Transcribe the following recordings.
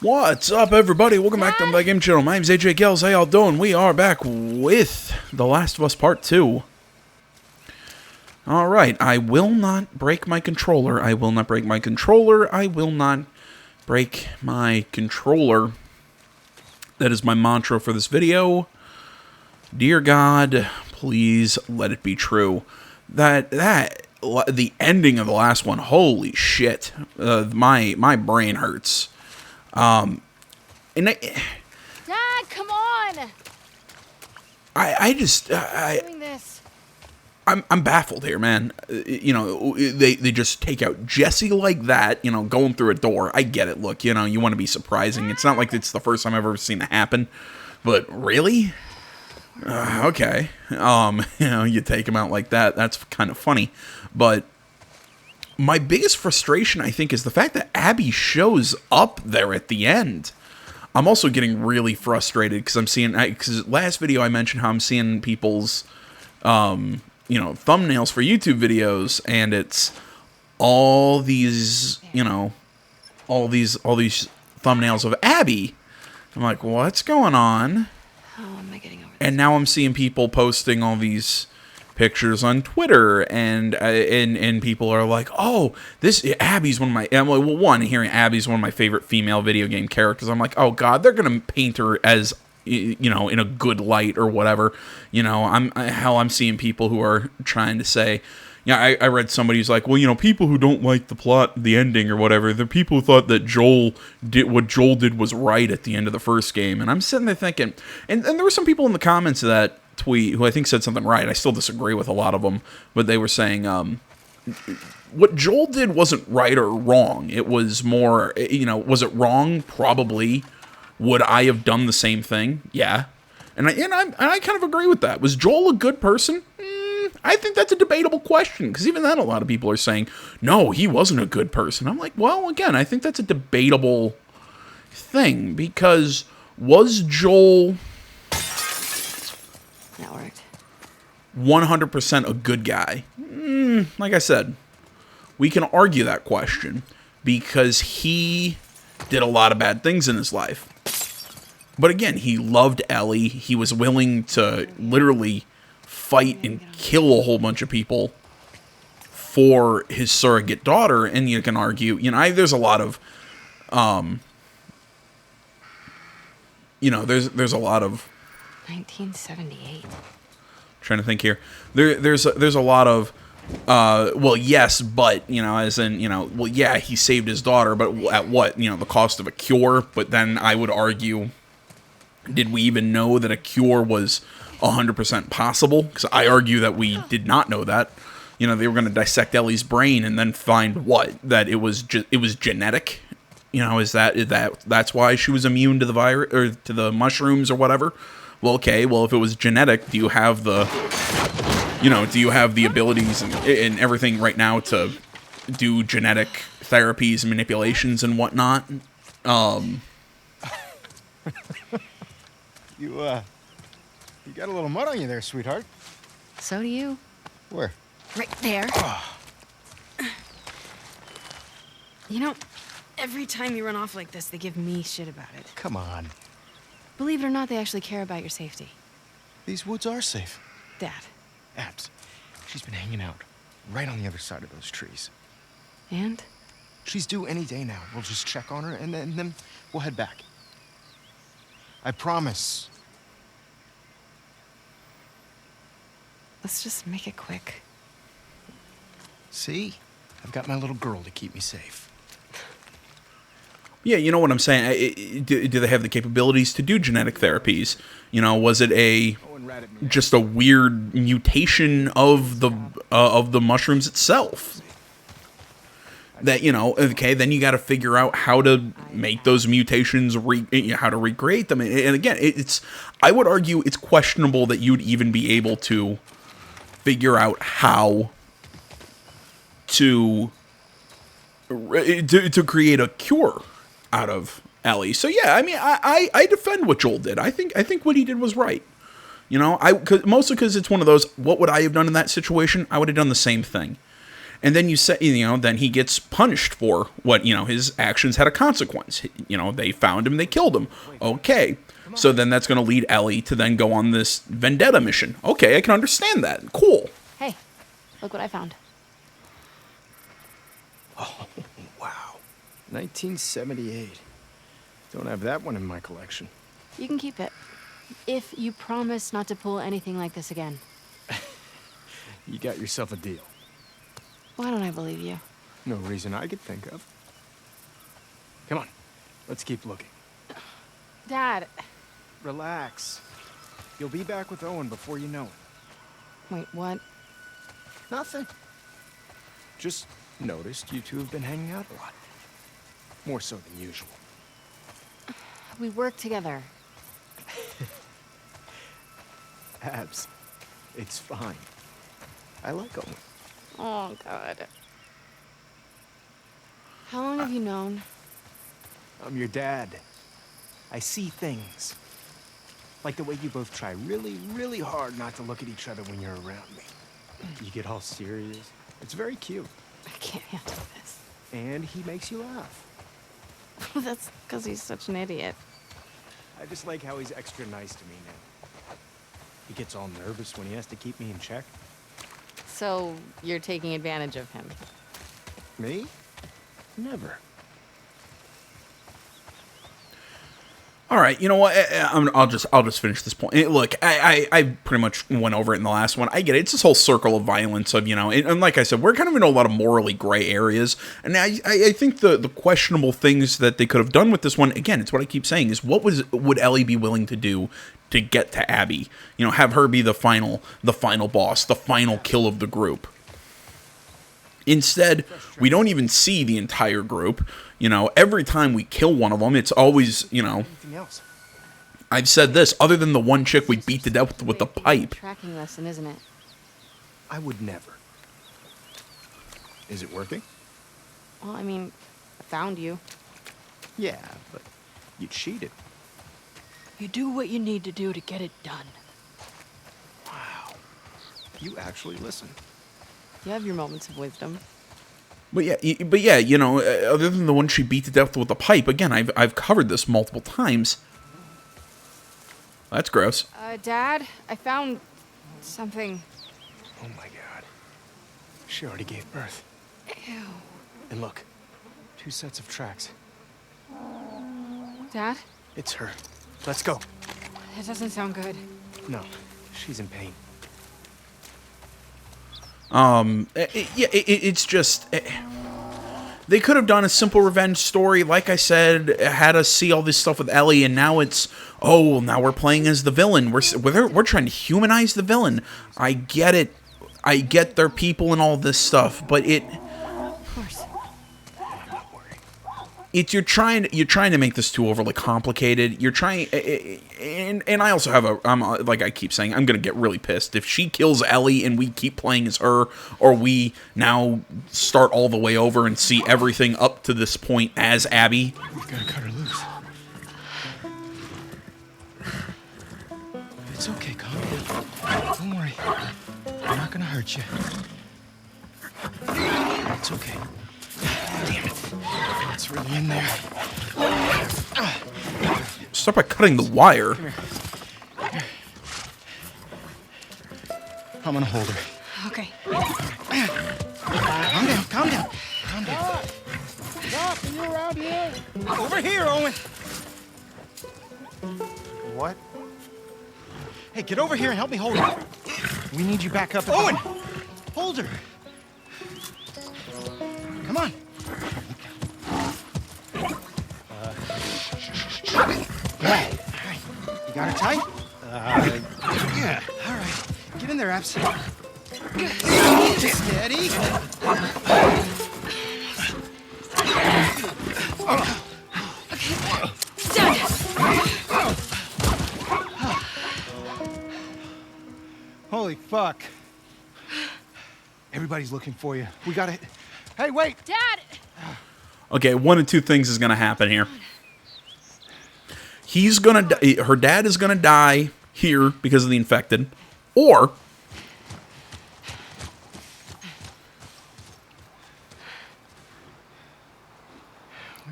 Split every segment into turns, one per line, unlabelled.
What's up, everybody? Welcome back to my game channel. My name's AJ Gels. How y'all doing? We are back with The Last of Us Part 2. Alright, I will not break my controller. I will not break my controller. I will not break my controller. That is my mantra for this video. Dear God, please let it be true. The ending of the last one, holy shit. My brain hurts. And
Dad, come on! Doing this.
I'm baffled here, man. You know, they just take out Jesse like that, you know, going through a door. I get it. Look, you know, you want to be surprising. It's not like it's the first time I've ever seen it happen, but really? Okay. You know, you take him out like that. That's kind of funny. But my biggest frustration, I think, is the fact that Abby shows up there at the end. I'm also getting really frustrated because I'm seeing, because last video I mentioned how I'm seeing people's, you know, thumbnails for YouTube videos, and it's all these, you know, all these thumbnails of Abby. I'm like, what's going on?
How am I getting over this?
And now I'm seeing people posting all these pictures on Twitter, and people are like, oh, this Abby's one of my, I'm like, well, one, hearing Abby's one of my favorite female video game characters, I'm like, oh God, they're gonna paint her as, you know, in a good light or whatever. You know, I'm seeing people who are trying to say, yeah, I read somebody who's like, well, you know, people who don't like the plot, the ending or whatever, the people who thought that what Joel did was right at the end of the first game. And I'm sitting there thinking, and there were some people in the comments of that tweet who I think said something right. I still disagree with a lot of them, but they were saying, what Joel did wasn't right or wrong. It was more, you know, was it wrong? Probably. Would I have done the same thing? Yeah. And I kind of agree with that. Was Joel a good person? I think that's a debatable question, because even then a lot of people are saying, no, he wasn't a good person. I'm like, well, again, I think that's a debatable thing, because was Joel
That worked.
100% a good guy? Like I said, we can argue that question, because he did a lot of bad things in his life. But again, he loved Ellie. He was willing to literally fight and kill a whole bunch of people for his surrogate daughter. And you can argue, you know, there's a lot of, you know, there's a lot of
1978.
trying to think here. There's a lot of, well, yes, but, you know, as in, you know, well, yeah, he saved his daughter, but at what, you know, the cost of a cure? But then I would argue, did we even know that a cure was 100% possible? Because I argue that we did not know that. You know, they were going to dissect Ellie's brain and then find what? That it was genetic. You know, that's why she was immune to the virus or to the mushrooms or whatever? Well, okay, well, if it was genetic, do you have the, you know, do you have the abilities and everything right now to do genetic therapies and manipulations and whatnot?
You got a little mud on you there, sweetheart.
So do you.
Where?
Right there. You know, every time you run off like this, they give me shit about it.
Come on.
Believe it or not, they actually care about your safety.
These woods are safe.
Dad.
Abs, she's been hanging out right on the other side of those trees.
And?
She's due any day now. We'll just check on her, and then we'll head back. I promise.
Let's just make it quick.
See? I've got my little girl to keep me safe.
Yeah, you know what I'm saying. Do they have the capabilities to do genetic therapies? You know, was it just a weird mutation of the mushrooms itself? That, you know, okay, then you got to figure out how to make those mutations, how to recreate them. And again, I would argue it's questionable that you'd even be able to figure out how to create a cure out of Ellie. So yeah, I mean, I defend what Joel did. I think what he did was right. You know, mostly because it's one of those, what would I have done in that situation? I would have done the same thing. And then you say, then he gets punished for what, his actions had a consequence. They found him, they killed him. Okay. So then that's going to lead Ellie to then go on this vendetta mission. Okay, I can understand that. Cool.
Hey, look what I found.
Oh, wow. 1978. Don't have that one in my collection.
You can keep it. If you promise not to pull anything like this again.
You got yourself a deal.
Why don't I believe you?
No reason I could think of. Come on, let's keep looking.
Dad.
Relax. You'll be back with Owen before you know it.
Wait, what?
Nothing. Just noticed you two have been hanging out a lot. More so than usual.
We work together.
Abs, it's fine. I like Owen.
Oh, God. How long have you known?
I'm your dad. I see things. Like the way you both try really, really hard not to look at each other when you're around me. You get all serious. It's very cute.
I can't handle this.
And he makes you laugh.
That's because he's such an idiot.
I just like how he's extra nice to me now. He gets all nervous when he has to keep me in check.
So, you're taking advantage of him.
Me? Never.
All right, you know what? I'll just finish this point. Look, I pretty much went over it in the last one. I get it. It's this whole circle of violence of, and like I said, we're kind of in a lot of morally gray areas. And I think the questionable things that they could have done with this one, again, it's what I keep saying, is what would Ellie be willing to do to get to Abby? Have her be the final boss, the final kill of the group. Instead, we don't even see the entire group. Every time we kill one of them, it's always,
Anything else?
I've said this, other than the one chick we beat to death with the pipe.
Tracking lesson, isn't it?
I would never. Is it working?
Well, I mean, I found you.
Yeah, but you cheated.
You do what you need to do to get it done.
Wow. You actually listen.
You have your moments of wisdom.
But yeah, other than the one she beat to death with the pipe, again, I've covered this multiple times. That's gross.
Dad, I found something.
Oh my God. She already gave birth.
Ew.
And look, 2 sets of tracks.
Dad?
It's her. Let's go.
That doesn't sound good.
No, she's in pain.
It's just they could have done a simple revenge story, like I said, had us see all this stuff with Ellie, and now it's now we're playing as the villain. We're trying to humanize the villain. I get it. I get their people and all this stuff, but
Of course.
you're trying to make this too overly complicated. You're trying, and I also have I'm like I keep saying, I'm gonna get really pissed if she kills Ellie and we keep playing as her, or we now start all the way over and see everything up to this point as Abby.
We've got to cut her loose. It's okay, calm down. Don't worry. I'm not gonna hurt you. It's okay. Damn it. It's really in there.
Start by cutting the wire.
Come here. I'm gonna hold her.
Okay.
Calm down, calm down. Calm down.
Doc, are you around here?
Over here, Owen. What? Hey, get over here and help me hold her. We need you back up. Owen! Hold her. Come on. All right. You got her tight? Yeah. All right. Get in there, Abs. Steady. Holy fuck. Everybody's looking for you. We gotta... Hey, wait!
Dad!
Okay, one of two things is gonna happen here. Her dad is gonna die here because of the infected, or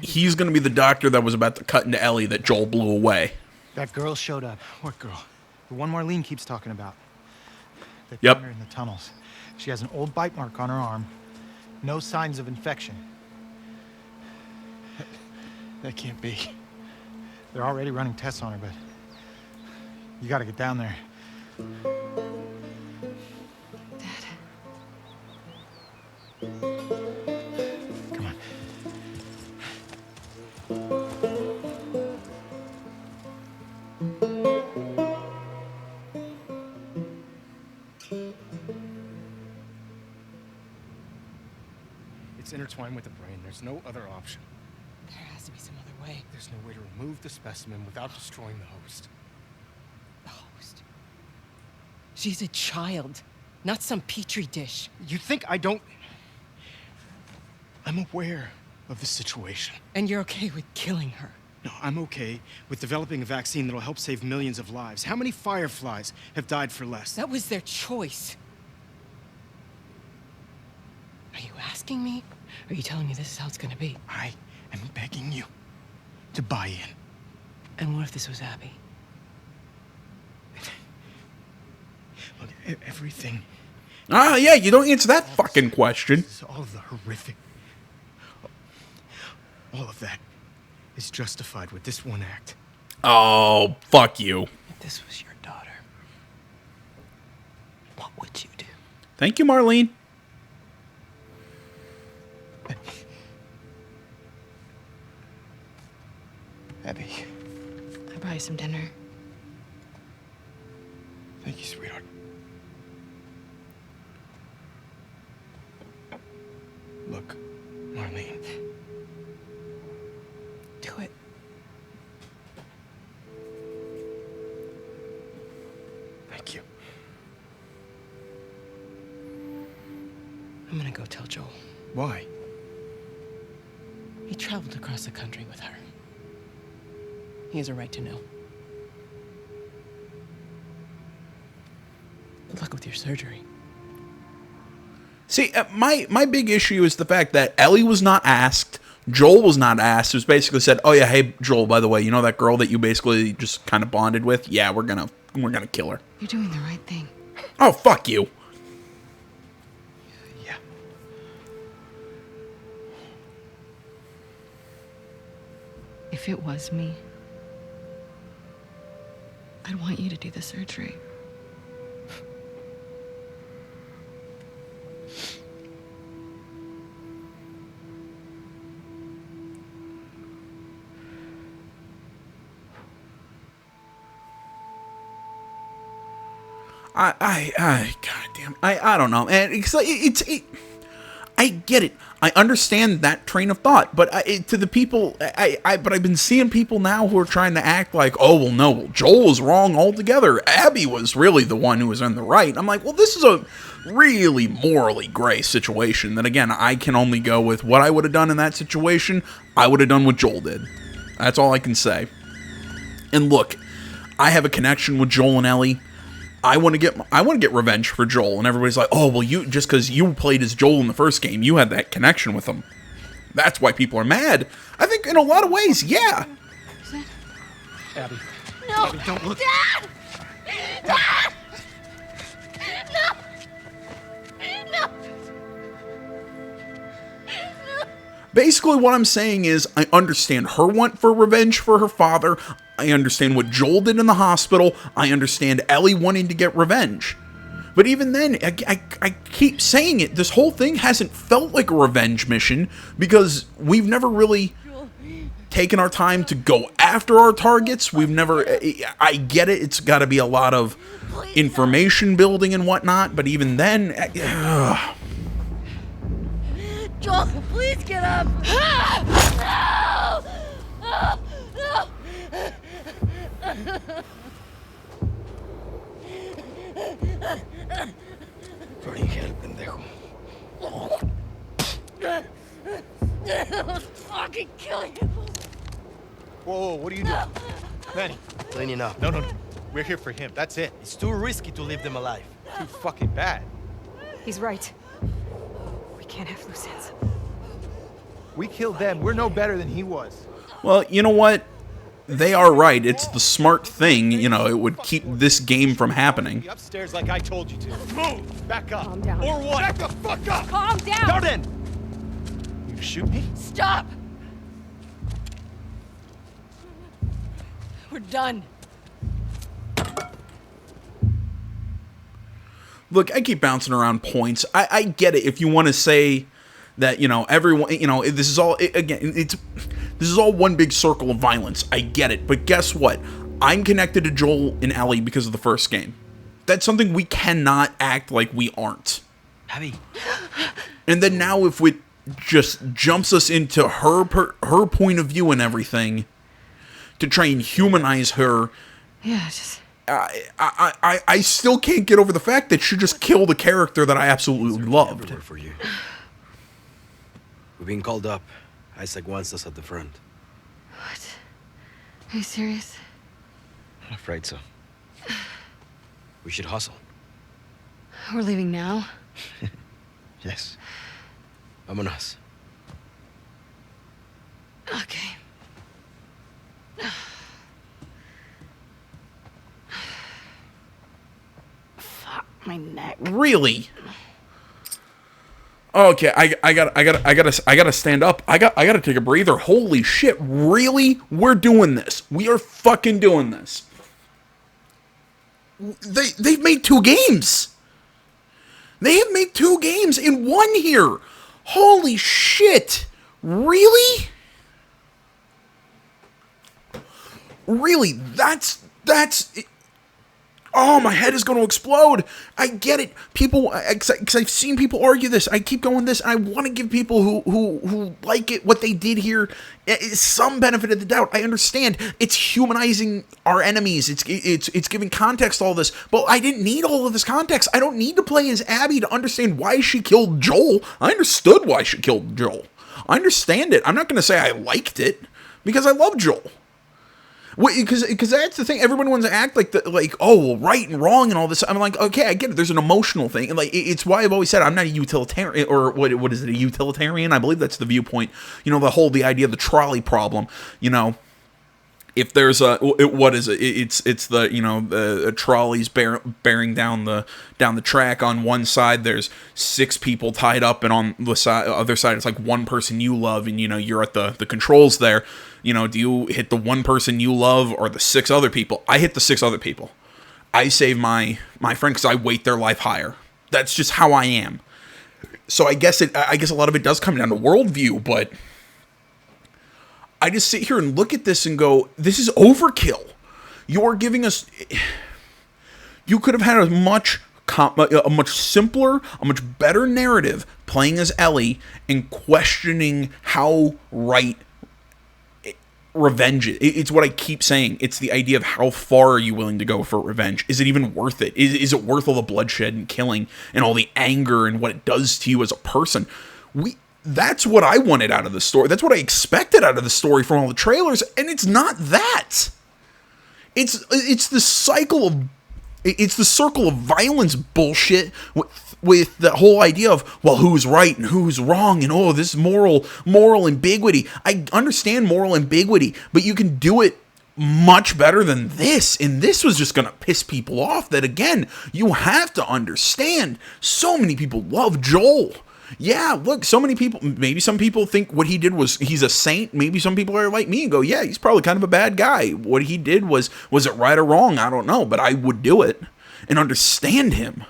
he's going to be the doctor that was about to cut into Ellie that Joel blew away.
That girl showed up. What girl? The one Marlene keeps talking about. They
Yep.
found her in the tunnels. She has an old bite mark on her arm. No signs of infection. That can't be. They're already running tests on her, but you gotta get down there. Come on. It's intertwined with the brain. There's no other option.
There has to be some other way.
There's no way to remove the specimen without destroying the host.
The host. She's a child, not some petri dish.
You think I don't... I'm aware of the situation.
And you're okay with killing her.
No, I'm okay with developing a vaccine that'll help save millions of lives. How many fireflies have died for less?
That was their choice. Are you asking me? Or are you telling me this is how it's gonna be?
I am begging you to buy in.
And what if this was Abby?
Look, everything...
Ah, yeah, you don't answer that fucking question.
All of the horrific... All of that is justified with this one act.
Oh, fuck you.
If this was your daughter, what would you do?
Thank you, Marlene.
Abby,
I brought you some dinner.
thank you, sweetheart. Look, Marlene.
Do it.
Thank you.
I'm gonna go tell Joel.
Why?
He traveled across the country with her. He has a right to know. Good luck with your surgery.
See, my big issue is the fact that Ellie was not asked, Joel was not asked. It was basically said, "Oh yeah, hey Joel, by the way, you know that girl that you basically just kind of bonded with? Yeah, we're gonna kill her."
You're doing the right thing.
Oh, fuck you.
Yeah.
If it was me, I'd want you to do the surgery.
Goddamn, I don't know, man. I get it. I understand that train of thought, but to the people, but I've been seeing people now who are trying to act like, oh, well, no, well, Joel was wrong altogether. Abby was really the one who was in the right. I'm like, well, this is a really morally gray situation that, again, I can only go with what I would have done in that situation. I would have done what Joel did. That's all I can say. And look, I have a connection with Joel and Ellie. I want to get revenge for Joel, and everybody's like, "Oh, well, you just because you played as Joel in the first game, you had that connection with him. That's why people are mad." I think in a lot of ways, yeah.
Abby.
No!
Abby, don't look.
Dad! Dad! No! No!
Basically, what I'm saying is, I understand her want for revenge for her father. I understand what Joel did in the hospital. I understand Ellie wanting to get revenge. But even then, I keep saying it, this whole thing hasn't felt like a revenge mission because we've never really taken our time to go after our targets. We've never... I get it, it's got to be a lot of information building and whatnot, but even then...
Joel, please get up! No! No! No!
Origen, pendejo.
I'll fucking kill you!
Whoa, what are you doing? Manny.
Cleaning up.
No. We're here for him. That's it.
It's too risky to leave them alive.
Too fucking bad.
He's right. We can't have loose ends.
We killed them. We're no better than he was.
Well, you know what? They are right. It's the smart thing. You know, it would keep this game from happening.
Be upstairs like I told you to. Move! Back up.
Calm down.
Or what? Back the fuck up!
Calm down!
Darden! You gonna shoot me?
Stop! We're done.
Look, I keep bouncing around points. I get it. If you want to say that, you know, everyone, you know, this is all, this is all one big circle of violence. I get it. But guess what? I'm connected to Joel and Ellie because of the first game. That's something we cannot act like we aren't.
Abby.
And then now if it just jumps us into her point of view and everything to try and humanize her,
Yeah, just...
I still can't get over the fact that she just killed a character that I absolutely loved.
Everywhere for you. We've been called up. Isaac wants us at the front.
What? Are you serious?
I'm afraid so. We should hustle.
We're leaving now?
Yes. Vámonos.
Okay. Fuck my neck.
Really? Okay, I gotta stand up. I gotta take a breather. Holy shit! Really? We're doing this. We are fucking doing this. They've made 2 games. They have made 2 games in one here. Holy shit! Really? Really? That's. Oh, my head is going to explode. I get it. People, because I've seen people argue this. I keep going this, and I want to give people who like it, what they did here, some benefit of the doubt. I understand. It's humanizing our enemies. It's giving context to all this. But I didn't need all of this context. I don't need to play as Abby to understand why she killed Joel. I understood why she killed Joel. I understand it. I'm not going to say I liked it, because I love Joel. Because that's the thing. Everyone wants to act like oh, well, right and wrong and all this. I'm like, okay, I get it. There's an emotional thing, and like it's why I've always said I'm not a utilitarian, or what is it? A utilitarian? I believe that's the viewpoint. You know, the idea of the trolley problem. You know, if there's what is it? It's the, you know, the trolleys bearing down the track. On one side there's 6 people tied up, and on the other side it's like one person you love, and you know you're at the controls there. You know, do you hit the one person you love or the 6 other people? I hit the 6 other people. I save my friend because I weight their life higher. That's just how I am. So I guess a lot of it does come down to worldview, but I just sit here and look at this and go, this is overkill. You're giving us... You could have had a much simpler, a much better narrative playing as Ellie and questioning how right revenge is. It's what I keep saying. It's the idea of how far are you willing to go for revenge? Is it even worth it? Is it worth all the bloodshed and killing and all the anger and what it does to you as a person? That's what I wanted out of the story. That's what I expected out of the story from all the trailers, and it's not that. It's the cycle of... It's the circle of violence bullshit with the whole idea of, well, who's right and who's wrong, and oh, this moral ambiguity. I understand moral ambiguity, but you can do it much better than this, and this was just gonna piss people off. That, again, you have to understand, so many people love Joel. Yeah, look, so many people, maybe some people think what he did was, he's a saint. Maybe some people are like me and go, yeah, he's probably kind of a bad guy. What he did was it right or wrong? I don't know, but I would do it and understand him.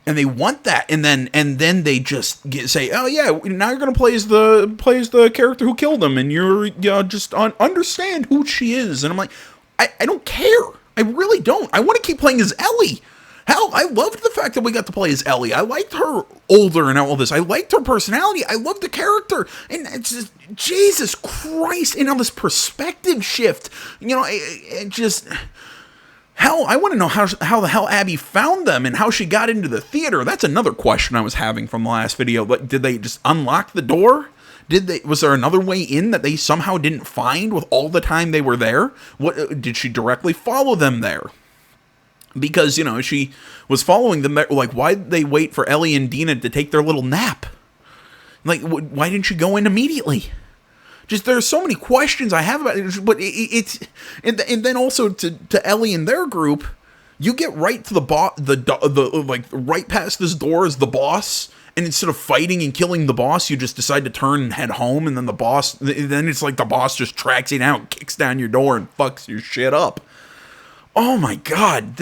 And they want that, and then they just say, oh yeah, now you're gonna play as the character who killed him, and you're just understand who she is. And I'm like, I don't care. I really don't. I want to keep playing as Ellie. Hell, I loved the fact that we got to play as Ellie. I liked her older and all this. I liked her personality. I loved the character. And it's just, Jesus Christ, and all this perspective shift. You know, it just... Hell, I want to know how the hell Abby found them and how she got into the theater. That's another question I was having from the last video. Like, did they just unlock the door? Was there another way in that they somehow didn't find with all the time they were there? Did she directly follow them there? Because, you know, she was following them there. Like, why did they wait for Ellie and Dina to take their little nap? Like, why didn't you go in immediately? Just there's so many questions I have about it, but it's and then also to Ellie and their group, you get right to the like right past this door is the boss, and instead of fighting and killing the boss, you just decide to turn and head home, and then then it's like the boss just tracks you down, kicks down your door, and fucks your shit up. Oh my god.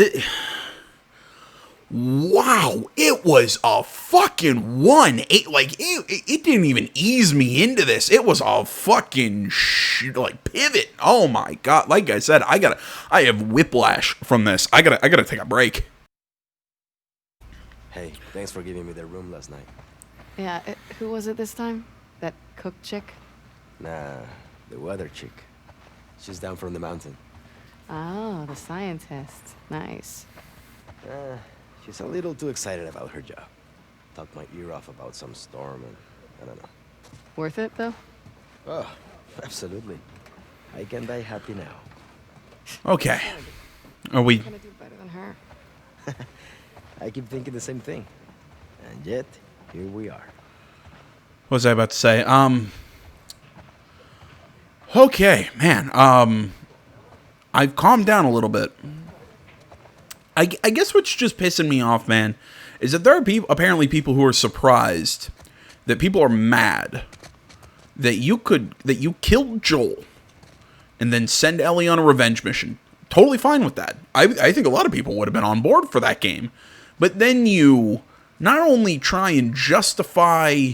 Wow, it was a fucking 1-8. Like, it didn't even ease me into this. It was a fucking like pivot. Oh my god. Like I said, I have whiplash from this. I gotta take a break.
Hey, thanks for giving me the room last night.
Yeah, who was it this time? That cook chick?
Nah, the weather chick. She's down from the mountain.
Oh, the scientist. Nice.
She's a little too excited about her job. Talked my ear off about some storm and I don't know.
Worth it, though?
Oh, absolutely. I can die happy now.
Okay. Are we...
I'm gonna do better than her.
I keep thinking the same thing. And yet, here we are.
What was I about to say? Okay, man. I've calmed down a little bit. I guess what's just pissing me off, man, is that there are apparently people who are surprised that people are mad that you killed Joel and then send Ellie on a revenge mission. Totally fine with that. I think a lot of people would have been on board for that game. But then you not only try and justify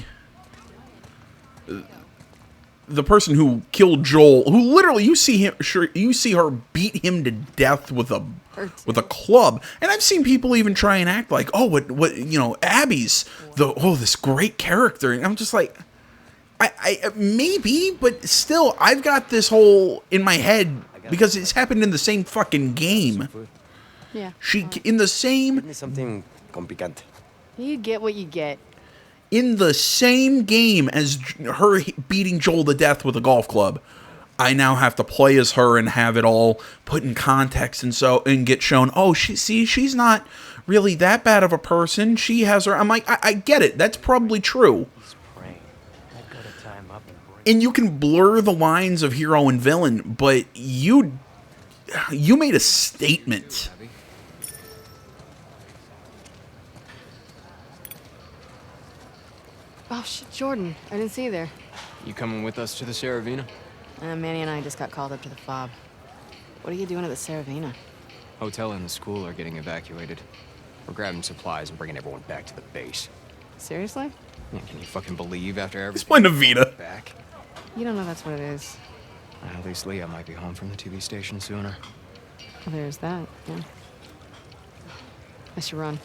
the person who killed Joel, who literally you see her beat him to death with a club, and I've seen people even try and act like, oh, what Abby's this great character, and I'm just like, I maybe, but still, I've got this whole in my head because it's happened in the same fucking game.
Yeah.
In the same.
Give me something con picante.
You get what you get.
In the same game as her beating Joel to death with a golf club, I now have to play as her and have it all put in context and get shown, oh, she's not really that bad of a person. She has her. I'm like, I get it. That's probably true. And you can blur the lines of hero and villain, but you made a statement.
Oh, shit, Jordan. I didn't see you there.
You coming with us to the Saravina?
Manny and I just got called up to the FOB. What are you doing at the Saravina?
Hotel and the school are getting evacuated. We're grabbing supplies and bringing everyone back to the base.
Seriously?
Yeah, can you fucking believe after everything?
He's playing Avita.
Back?
You don't know that's what it is.
Well, at least Leah might be home from the TV station sooner.
Well, there's that, yeah. I should run.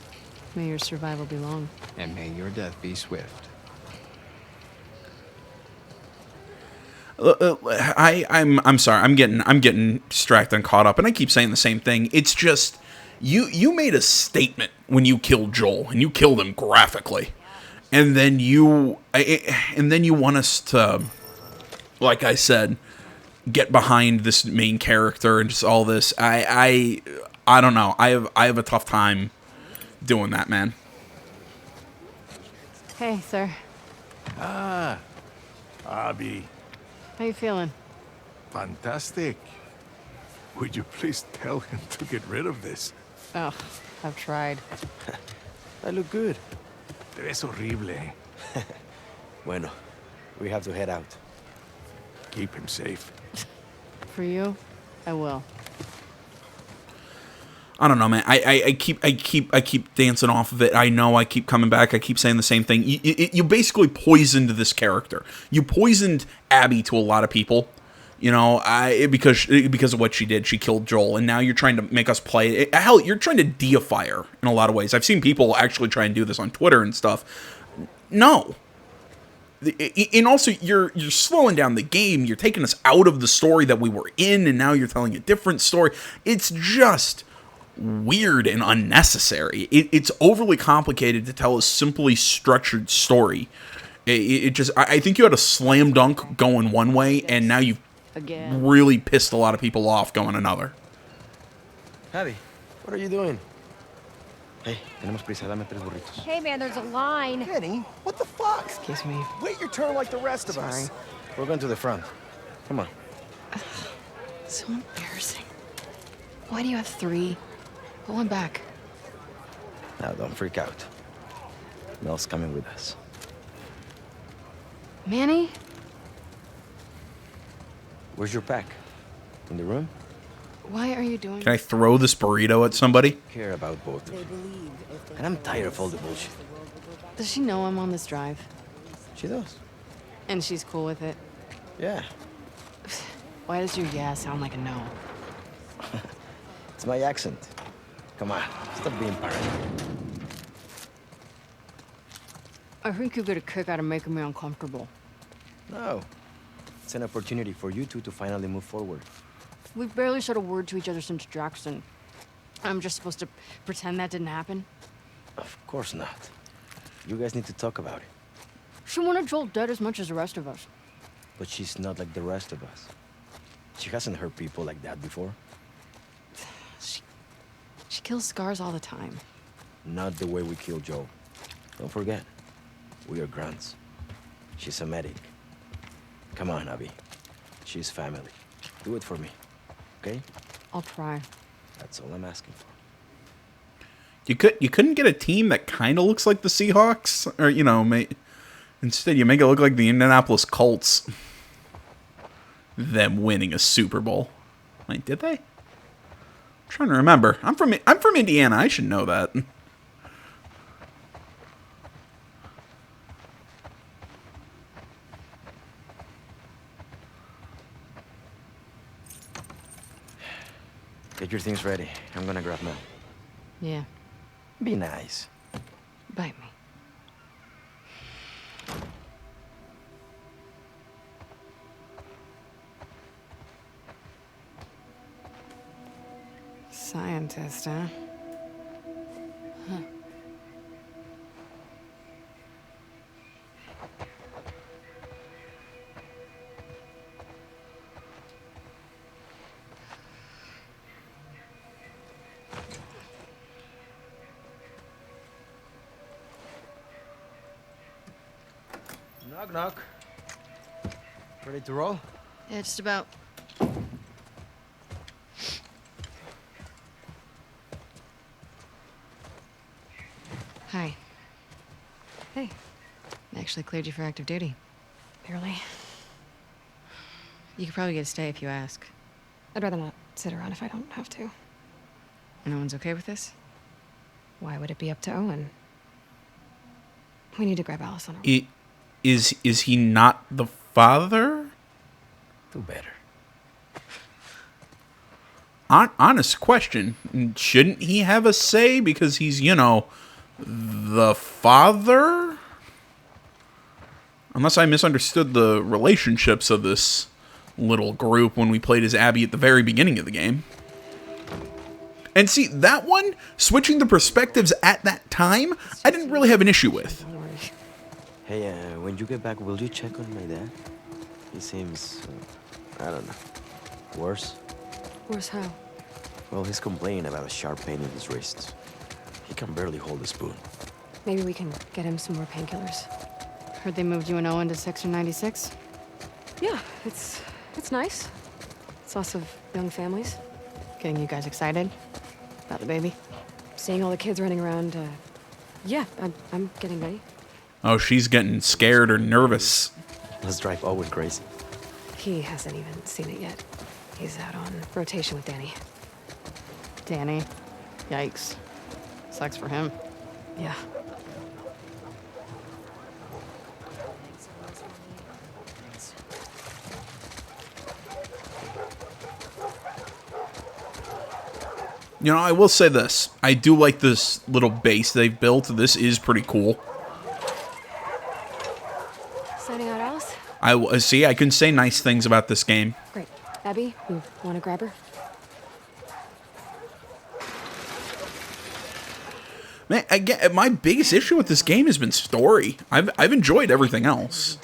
May your survival be long.
And may your death be swift.
I'm sorry. I'm getting distracted and caught up, and I keep saying the same thing. It's just you made a statement when you killed Joel, and you killed him graphically, and then you want us to, like I said, get behind this main character and just all this. I don't know. I have a tough time doing that, man.
Hey, sir.
Ah, Abby.
How you feeling?
Fantastic. Would you please tell him to get rid of this?
Oh, I've tried.
I look good.
Te ves horrible.
Bueno, we have to head out.
Keep him safe.
For you, I will.
I don't know, man. I keep dancing off of it. I know I keep coming back. I keep saying the same thing. You basically poisoned this character. You poisoned Abby to a lot of people. You know, because of what she did. She killed Joel, and now you're trying to make us play it. Hell, you're trying to deify her in a lot of ways. I've seen people actually try and do this on Twitter and stuff. No. And also, you're slowing down the game. You're taking us out of the story that we were in, and now you're telling a different story. It's just weird and unnecessary. It's overly complicated to tell a simply structured story. I think you had a slam dunk going one way, and now you've really pissed a lot of people off going another.
Abby, what are you doing? Hey, tenemos prisa. Dame 3 burritos.
Hey, man, there's a line.
Kenny, what the fuck?
Excuse me.
Wait your turn like the rest of
Sorry.
us.
We're going to the front. Come on.
So embarrassing. Why do you have 3? Put one back.
Now, don't freak out. Mel's coming with us.
Manny?
Where's your pack? In the room?
Why are you doing
Can I throw this burrito at somebody?
Care about both of you. And I'm tired of all the bullshit.
Does she know I'm on this drive?
She does.
And she's cool with it?
Yeah.
Why does your yeah sound like a no?
It's my accent. Come on, stop being paranoid.
I think you get a kick out of making me uncomfortable.
No. It's an opportunity for you two to finally move forward.
We've barely said a word to each other since Jackson. I'm just supposed to pretend that didn't happen?
Of course not. You guys need to talk about it.
She wanted Joel dead as much as the rest of us.
But she's not like the rest of us. She hasn't hurt people like that before.
She kills scars all the time.
Not the way we kill Joe. Don't forget, we are grunts. She's a medic. Come on, Abby. She's family. Do it for me, okay?
I'll try.
That's all I'm asking for.
You couldn't get a team that kind of looks like the Seahawks, or instead you make it look like the Indianapolis Colts. Them winning a Super Bowl. Wait, did they? I'm trying to remember. I'm from Indiana. I should know that.
Get your things ready. I'm gonna grab Mel.
Yeah,
Be nice.
bite me. Scientist, huh?
Knock, knock. Ready to roll?
Yeah, just about. Hi.
Hey.
I actually cleared you for active duty.
Barely.
You could probably get a stay if you ask.
I'd rather not sit around if I don't have to.
No one's okay with this?
Why would it be up to Owen? We need to grab Alice on our
Is he not the father?
Do better.
Honest question. Shouldn't he have a say because he's, the father? Unless I misunderstood the relationships of this little group when we played as Abby at the very beginning of the game. And see, that one, switching the perspectives at that time, I didn't really have an issue with.
Hey, when you get back, will you check on my dad? He seems, I don't know, worse.
Worse how?
Well, he's complaining about a sharp pain in his wrist. He can barely hold a spoon.
Maybe we can get him some more painkillers.
Heard they moved you and Owen to Section 96?
Yeah, it's nice. It's lots of young families.
Getting you guys excited about the baby?
Seeing all the kids running around, yeah, I'm getting ready.
Oh, she's getting scared or nervous.
Let's drive Owen crazy.
He hasn't even seen it yet. He's out on rotation with Danny.
Danny? Yikes. Sucks for him.
Yeah.
I will say this. I do like this little base they've built. This is pretty cool.
Signing out Alice?
I can say nice things about this game.
Great. Abby, you want to grab her?
Man, again, my biggest issue with this game has been story. I've enjoyed everything else.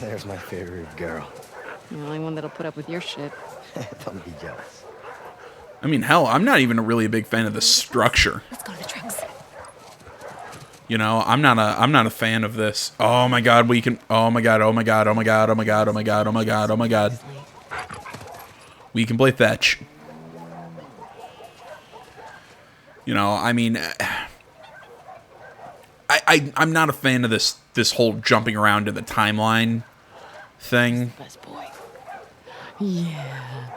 There's my favorite girl.
The only one that'll put up with your shit.
Don't be jealous.
I mean, hell, I'm not even really a big fan of the structure.
Let's go to the trucks.
You know, I'm not a fan of this. Oh my god, we can. Oh my god. Oh my god. Oh my god. Oh my god. Oh my god. Oh my god. Oh my god. We can play fetch. You know, I mean, I'm not a fan of this whole jumping around in the timeline thing.
Best boy. Yeah.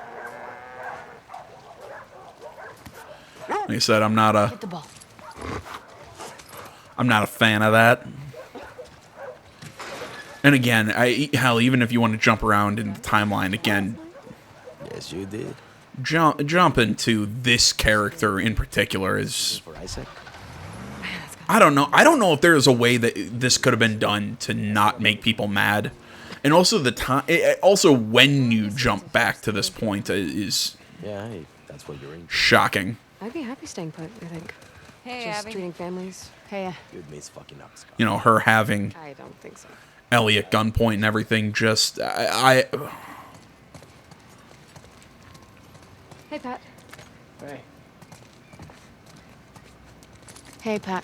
Like I said, I'm not
Hit the ball.
a fan of that. And again, hell, even if you want to jump around in the timeline again,
Yes, you did.
jump into this character in particular is.
For Isaac.
I don't know. I don't know if there is a way that this could have been done to not make people mad, and also the time. Also, when you jump back to this point is
Yeah, hey, that's what you're in.
shocking.
I'd be happy staying put, I think.
Hey,
Just
Abby.
treating families.
Hey,
You'd miss fucking up, Scott.
You know, her having
I don't think so.
Ellie at gunpoint and everything. Just I
Hey, Pat.
Hey.
Hey, Pat.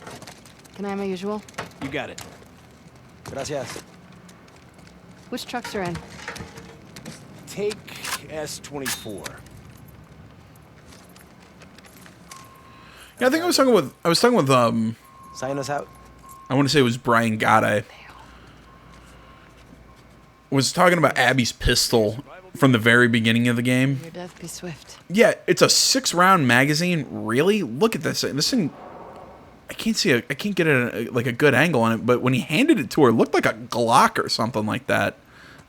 Can I have my usual?
You got it.
Gracias.
Which trucks are in?
Take S-24.
Yeah, I think I was talking with
Sign us out.
I want to say it was Brian Gade. Was talking about Abby's pistol from the very beginning of the game.
Your death be swift.
Yeah, it's a 6-round magazine. Really? Look at this. This thing. I can't get like a good angle on it. But when he handed it to her, it looked like a Glock or something like that.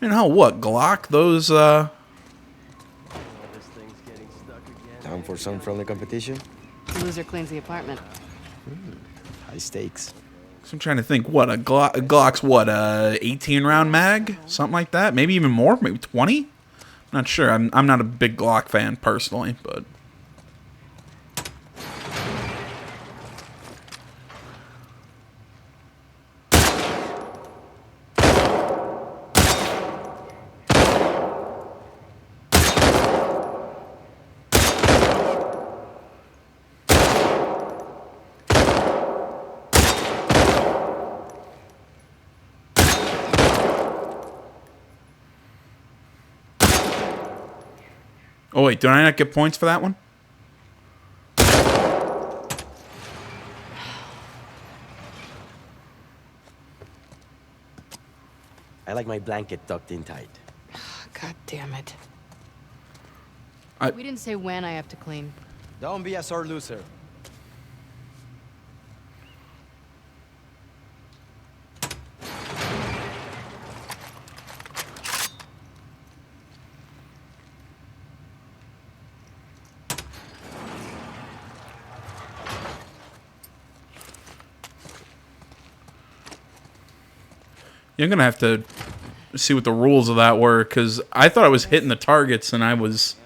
I mean, hell, what Glock? Those.
Down for some friendly competition?
The loser cleans the apartment.
High stakes.
So I'm trying to think. What a Glock's what 18-round mag, something like that. Maybe even more. Maybe 20. Not sure. I'm not a big Glock fan personally, but. Oh wait, did I not get points for that one?
I like my blanket tucked in tight.
God damn it.
I-
We didn't say when I have to clean.
Don't be a sore loser.
You're gonna have to see what the rules of that were, because I thought I was hitting the targets and I was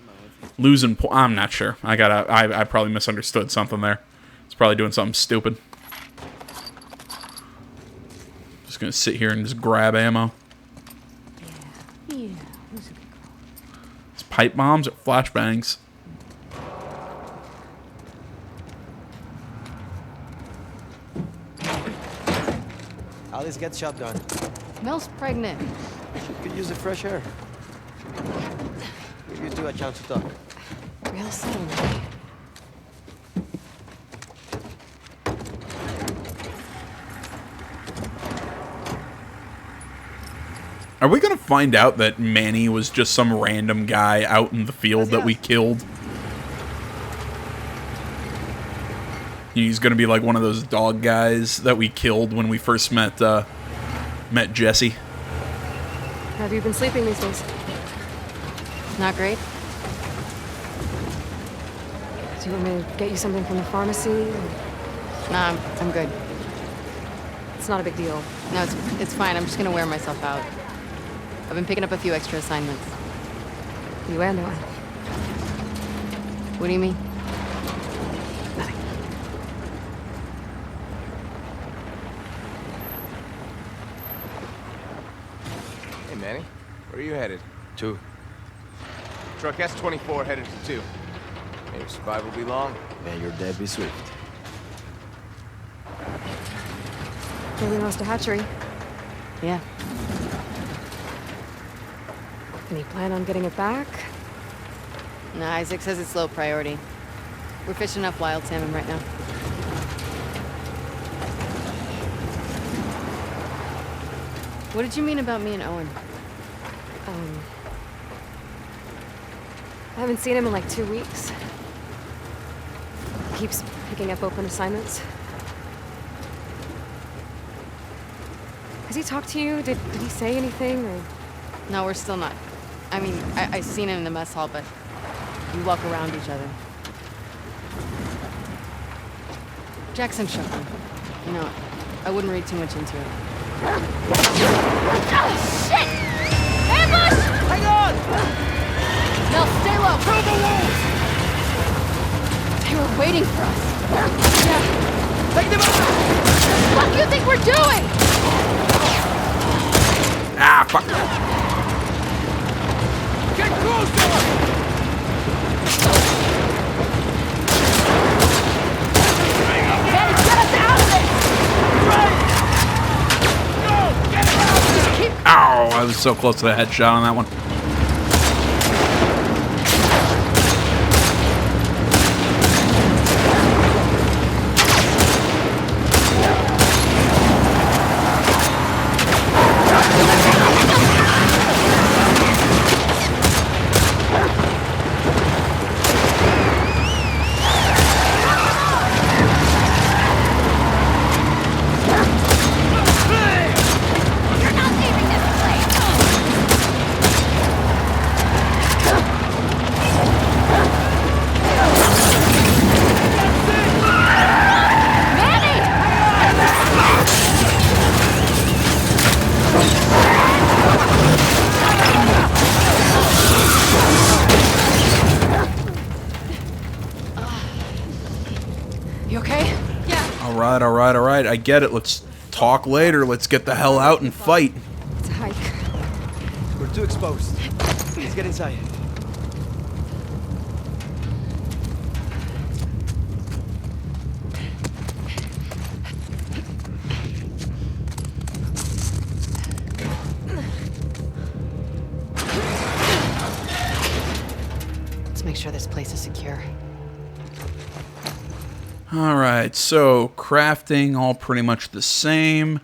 losing. I'm not sure. I probably misunderstood something there. It's probably doing something stupid. Just gonna sit here and just grab ammo.
Yeah.
It's pipe bombs or flashbangs.
Alice gets shot done.
Mel's pregnant.
She could use the fresh air. Give you two a chance to talk.
Real subtle.
Are we gonna find out that Manny was just some random guy out in the field that we killed? He's gonna be like one of those dog guys that we killed when we first met Jesse.
How have you been sleeping these days?
Not great?
Do you want me to get you something from the pharmacy?
Nah, I'm good.
It's not a big deal.
No, it's fine. I'm just gonna wear myself out. I've been picking up a few extra assignments.
You and I.
What do you mean?
Hey, Manny. Where are you headed?
2.
Truck S-24 headed to 2. May your survival be long.
May your death be swift.
Yeah, we lost a hatchery.
Yeah.
Any plan on getting it back?
No, Isaac says it's low priority. We're fishing up wild salmon right now. What did you mean about me and Owen?
I haven't seen him in like 2 weeks. He keeps picking up open assignments. Has he talked to you? Did he say anything, or...?
No, we're still not. I mean, I seen him in the mess hall, but we walk around each other. Jackson shook him. You know, I wouldn't read too much into it.
Oh, shit! Ambush!
Hang on!
Mel, stay low! Through the walls! They were waiting for us.
Yeah! Take them out!
What do you think we're doing?
Ah, fuck.
Get closer!
Daddy, get us out of this!
Ow, I was so close to the headshot on that one.
You okay? Yeah.
All right. I get it. Let's talk later. Let's get the hell out and fight.
It's a hike.
We're too exposed. Let's get inside.
Let's make sure this place is secure.
Alright, so crafting all pretty much the same.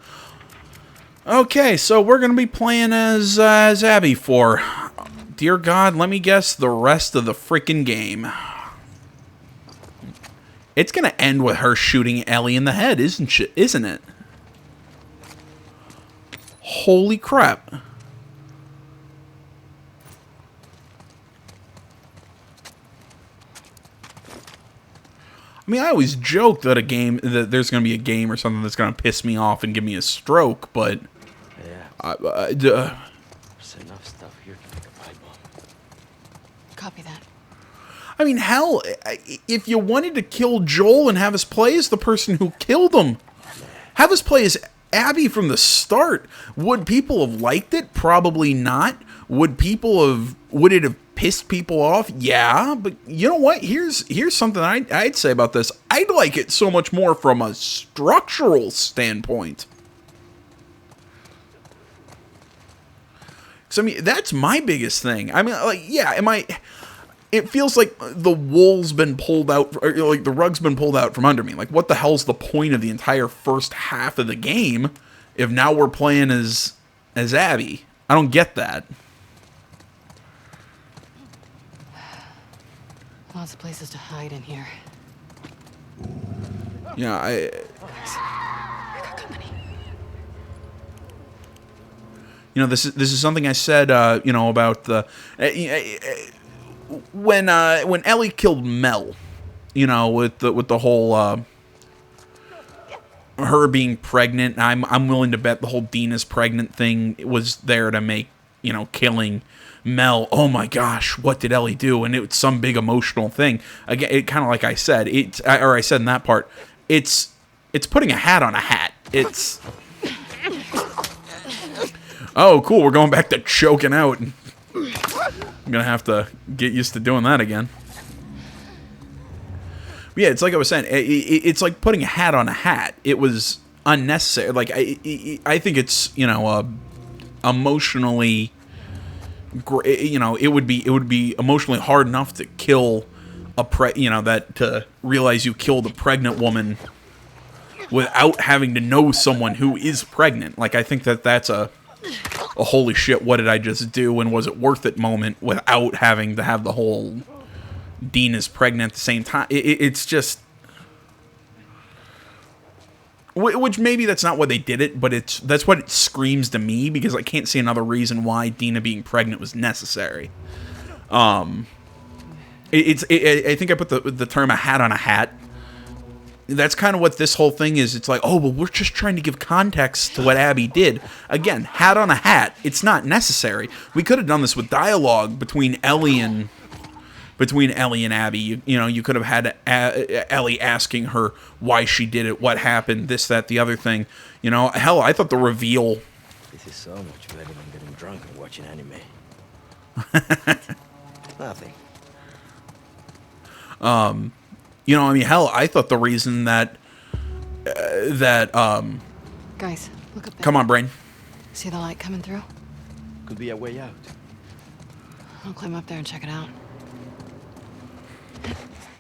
Okay, so we're going to be playing as Abby for, dear God, let me guess, the rest of the freaking game. It's going to end with her shooting Ellie in the head, isn't it? Holy crap. I mean, I always joke that there's going to be a game or something that's going to piss me off and give me a stroke, but...
Yeah. There's enough stuff here to make a pipe bomb.
Copy that.
I mean, hell, if you wanted to kill Joel and have us play as the person who killed him, have us play as Abby from the start, would people have liked it? Probably not. Would it have pissed people off? Yeah, but you know what? Here's something I'd say about this. I'd like it so much more from a structural standpoint. So I mean, that's my biggest thing. I mean, like, yeah, it feels like the wool's been pulled out, or like the rug's been pulled out from under me. Like, what the hell's the point of the entire first half of the game if now we're playing as Abby? I don't get that.
Lots of places to hide in here.
Yeah,
I got company.
You know, this is something I said. You know, about the when Ellie killed Mel. You know, with the whole her being pregnant. I'm willing to bet the whole Dina's pregnant thing was there to make, you know, killing Mel, oh my gosh, what did Ellie do? And it's some big emotional thing. Again, it kind of like I said, I said in that part, it's putting a hat on a hat. It's, oh cool, we're going back to choking out. I'm gonna have to get used to doing that again. But yeah, it's like I was saying, it's like putting a hat on a hat. It was unnecessary. Like, I think it's, you know, emotionally, you know, it would be emotionally hard enough to kill to realize you killed a pregnant woman without having to know someone who is pregnant. Like, I think that's a holy shit, what did I just do, and was it worth it moment without having to have the whole Dean is pregnant at the same time. It's just, which maybe that's not why they did it, but that's what it screams to me, because I can't see another reason why Dina being pregnant was necessary. I think I put the term a hat on a hat. That's kind of what this whole thing is. It's like, oh, well, we're just trying to give context to what Abby did. Again, hat on a hat. It's not necessary. We could have done this with dialogue between Ellie and Abby. You know, you could have had Ellie asking her why she did it, what happened, this, that, the other thing. You know, hell, I thought the reveal...
This is so much better than getting drunk and watching anime. Nothing.
You know, I mean, hell, I thought the reason that...
Guys, look up there.
Come on, Brain.
See the light coming through?
Could be a way out.
I'll climb up there and check it out.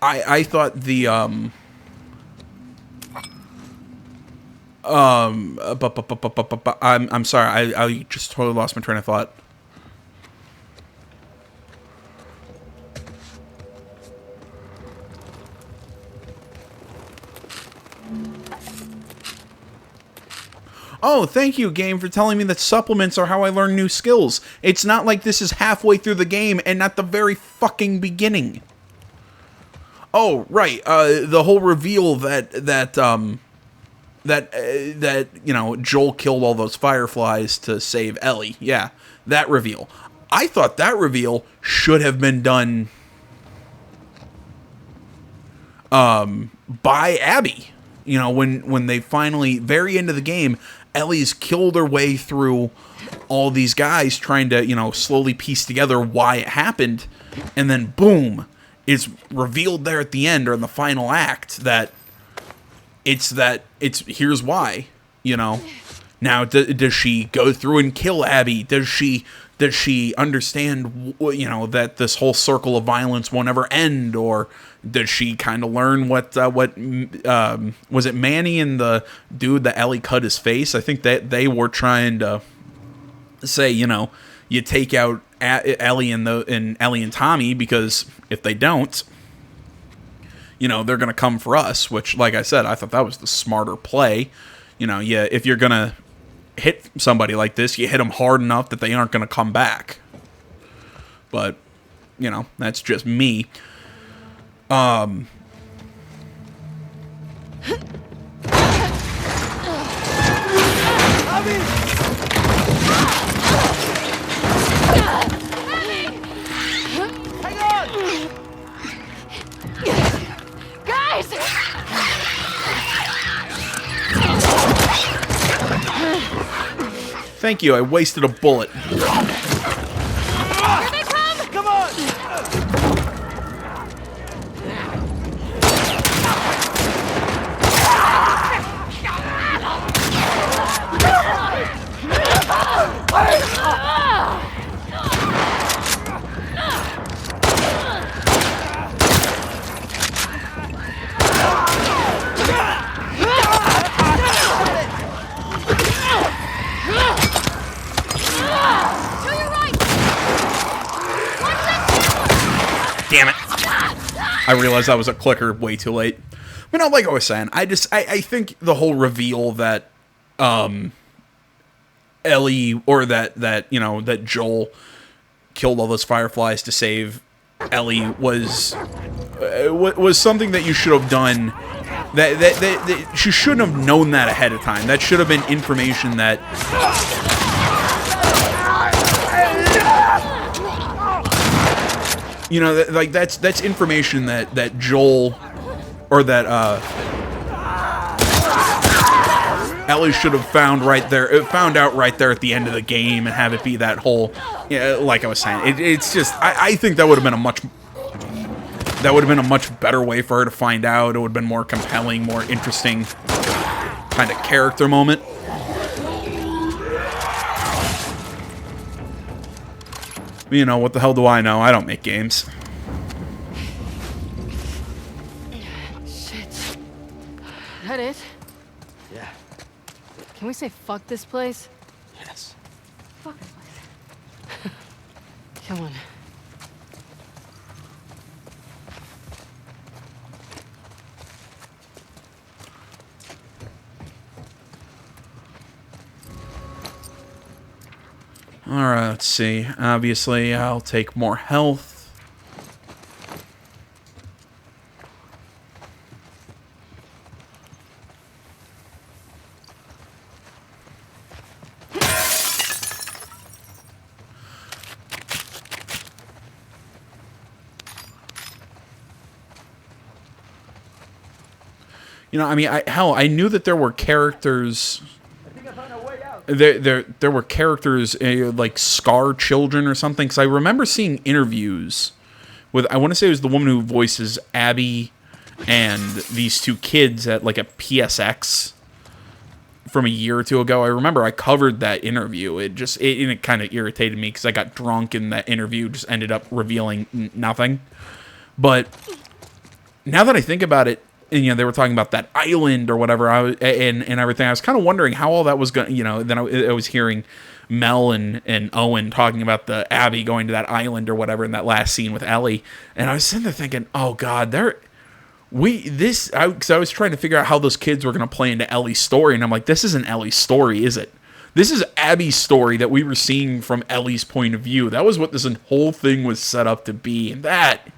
I thought the I'm sorry, I just totally lost my train of thought. Oh, thank you, game, for telling me that supplements are how I learn new skills. It's not like this is halfway through the game and not the very fucking beginning. Oh, right. The whole reveal that you know, Joel killed all those fireflies to save Ellie. Yeah, that reveal. I thought that reveal should have been done by Abby. You know, when they finally, very end of the game, Ellie's killed her way through all these guys trying to, you know, slowly piece together why it happened, and then boom, it's revealed there at the end or in the final act that it's here's why, you know. Now, does she go through and kill Abby? Does she understand, you know, that this whole circle of violence won't ever end? Or does she kind of learn what was it Manny and the dude that Ellie cut his face? I think that they were trying to say, you know, you take out Ellie and Ellie and Tommy, because if they don't, you know, they're gonna come for us. Which, like I said, I thought that was the smarter play. You know, yeah, if you're gonna hit somebody like this, you hit them hard enough that they aren't gonna come back. But, you know, that's just me. Thank you, I wasted a bullet.
Here they come! Come on!
Damn it. I realized that was a clicker way too late. But no, like I was saying, I think the whole reveal that Ellie, or that you know, that Joel killed all those fireflies to save Ellie was something that you should have done. That she shouldn't have known that ahead of time. That should have been information that you know, like that's information that Joel, or that Ellie should have found out right there at the end of the game, and have it be that whole, yeah, like I was saying, it's just, I think that would have been a much better way for her to find out. It would have been more compelling, more interesting. kind of character moment. You know, what the hell do I know? I don't make games.
Shit. Is that it?
Yeah.
Can we say fuck this place?
Yes.
Fuck this place. Come on.
Alright, let's see. Obviously, I'll take more health. You know, I mean, I knew that there were characters. There were characters like Scar children or something. Because I remember seeing interviews with, I want to say it was the woman who voices Abby and these two kids at like a PSX from a year or two ago. I remember I covered that interview. It kind of irritated me because I got drunk and that interview just ended up revealing nothing. But now that I think about it, and, you know, they were talking about that island or whatever, and everything. I was kind of wondering how all that was going. You know, then I was hearing Mel and Owen talking about the Abby going to that island or whatever in that last scene with Ellie, and I was sitting there thinking, oh God, I was trying to figure out how those kids were going to play into Ellie's story, and I'm like, this isn't Ellie's story, is it? This is Abby's story that we were seeing from Ellie's point of view. That was what this whole thing was set up to be, and that.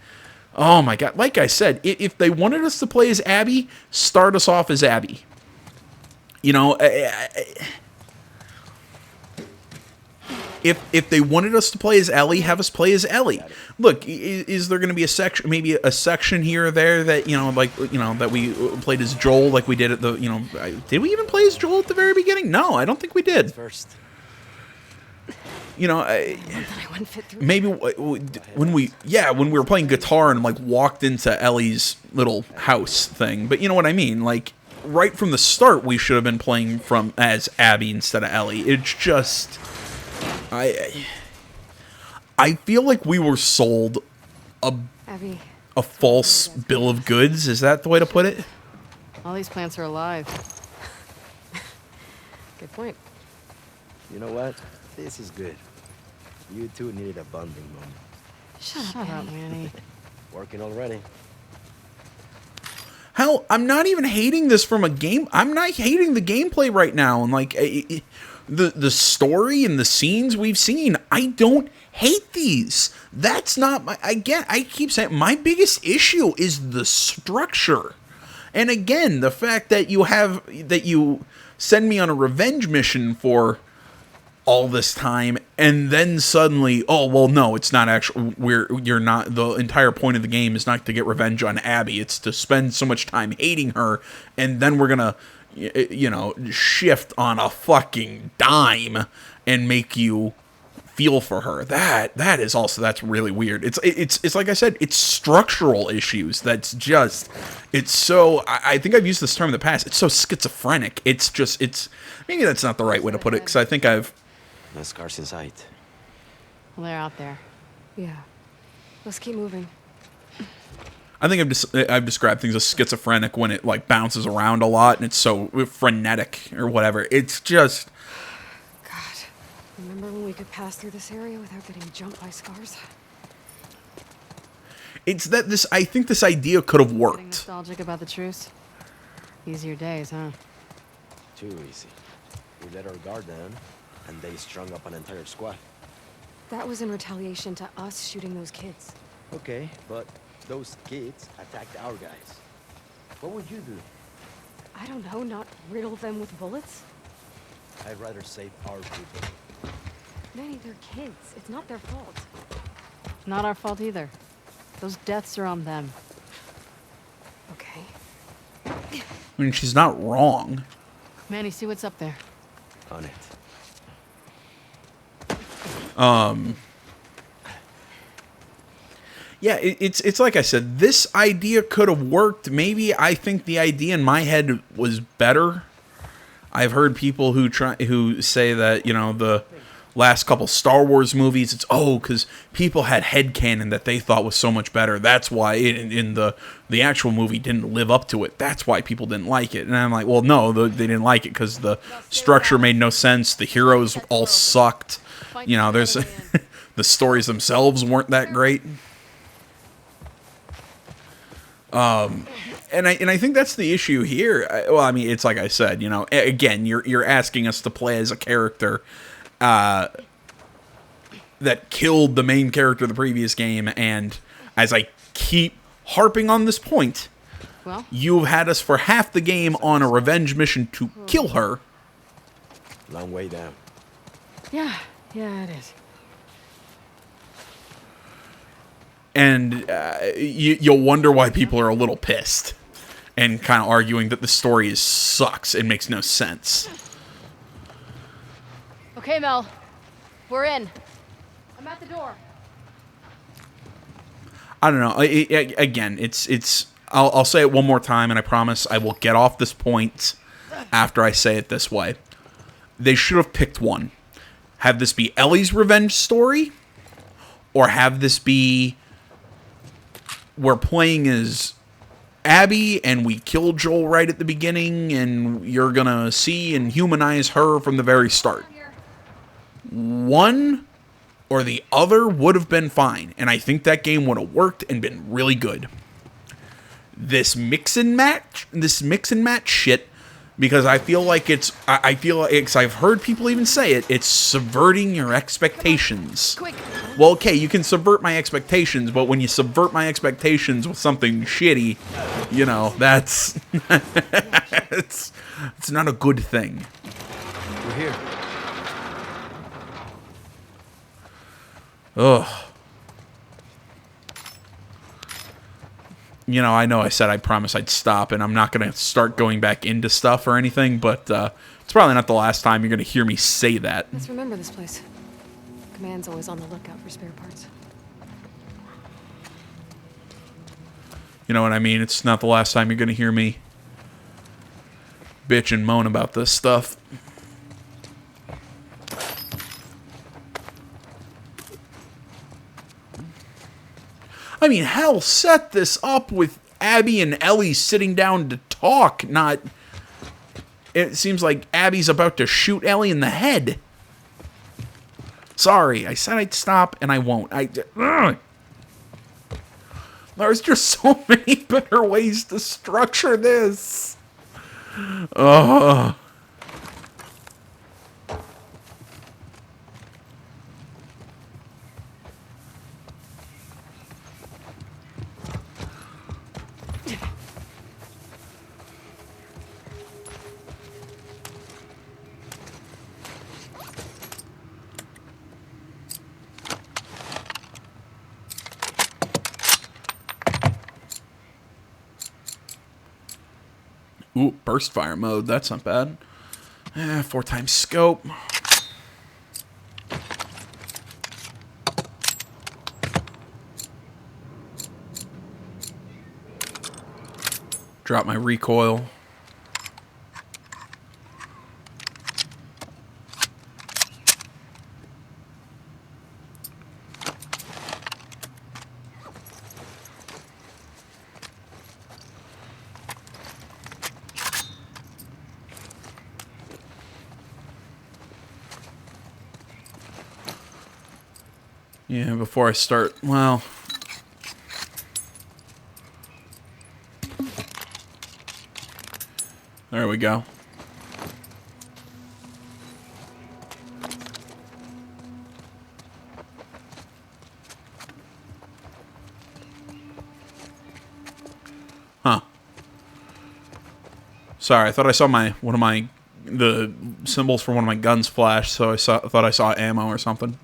Oh my God. Like I said, if they wanted us to play as Abby, start us off as Abby. You know, if they wanted us to play as Ellie, have us play as Ellie. Look, is there going to be a section, maybe a section here or there that, you know, like, you know, that we played as Joel like we did at the, you know, did we even play as Joel at the very beginning? No, I don't think we did.
First.
You know, maybe when we were playing guitar and like walked into Ellie's little house thing. But you know what I mean? Like right from the start, we should have been playing as Abby instead of Ellie. It's just, I feel like we were sold a false bill of goods. Is that the way to put it?
All these plants are alive. Good point.
You know what? This is good. You two needed a bonding moment.
Shut up, Manny.
Working already.
Hell, I'm not even hating this from a game. I'm not hating the gameplay right now. And like the story and the scenes we've seen, I don't hate these. That's not my, I keep saying my biggest issue is the structure. And again, the fact that you send me on a revenge mission for all this time, and then suddenly, oh well, no, it's not actually. You're not. The entire point of the game is not to get revenge on Abby. It's to spend so much time hating her, and then we're gonna, you know, shift on a fucking dime and make you feel for her. That's really weird. It's like I said, it's structural issues. That's just, it's so. I think I've used this term in the past. It's so schizophrenic. It's maybe that's not the right way to put it, because I think I've.
No scars in sight.
Well, they're out there.
Yeah. Let's keep moving.
I think I've described things as schizophrenic when it like bounces around a lot and it's so frenetic or whatever. It's just.
God. Remember when we could pass through this area without getting jumped by scars?
It's that I think this idea could have
Getting
worked.
nostalgic about the truce? Easier days, huh?
Too easy. We let our guard down, and they strung up an entire squad.
That was in retaliation to us shooting those kids.
Okay, but those kids attacked our guys. What would you do?
I don't know, not riddle them with bullets?
I'd rather save our people.
Manny, they're kids. It's not their fault.
Not our fault either. Those deaths are on them.
Okay.
I mean, she's not wrong.
Manny, see what's up there.
On it.
Yeah, it's like I said, this idea could have worked. Maybe I think the idea in my head was better. I've heard people who say that, you know, the last couple Star Wars movies, it's because people had headcanon that they thought was so much better. That's why in the actual movie didn't live up to it. That's why people didn't like it. And I'm like, well, no, they didn't like it because the structure made no sense. The heroes all sucked. You know, there's the stories themselves weren't that great. And I think that's the issue here. Well, I mean, it's like I said, you know, again, you're asking us to play as a character that killed the main character of the previous game, and as I keep harping on this point,
Well,
you've had us for half the game on a revenge mission to kill her.
Long way down.
yeah, it is.
And you'll wonder why people are a little pissed and kind of arguing that the story sucks and makes no sense.
Okay, Mel. We're in. I'm at the door.
I don't know. Again, it's. I'll say it one more time, and I promise I will get off this point after I say it this way. They should have picked one. Have this be Ellie's revenge story, or have this be we're playing as Abby and we kill Joel right at the beginning, and you're gonna see and humanize her from the very start. One or the other would have been fine, and I think that game would have worked and been really good. This mix and match shit, because I feel like I've heard people even say it's subverting your expectations. Well, okay, you can subvert my expectations, but when you subvert my expectations with something shitty, you know, that's it's not a good thing.
We're here.
Ugh. You know I said I promised I'd stop, and I'm not going to start going back into stuff or anything, but it's probably not the last time you're going to hear me say that.
Let's remember this place. Command's always on the lookout for spare parts.
You know what I mean? It's not the last time you're going to hear me bitch and moan about this stuff. I mean, hell, set this up with Abby and Ellie sitting down to talk, not... It seems like Abby's about to shoot Ellie in the head. Sorry, I said I'd stop, and I won't. There's just so many better ways to structure this. Ugh. Ooh, burst fire mode. That's not bad. 4 times scope. Drop my recoil. Yeah, before I start, well... There we go. Huh. Sorry, I thought I saw the symbols for one of my guns flash, so I thought I saw ammo or something.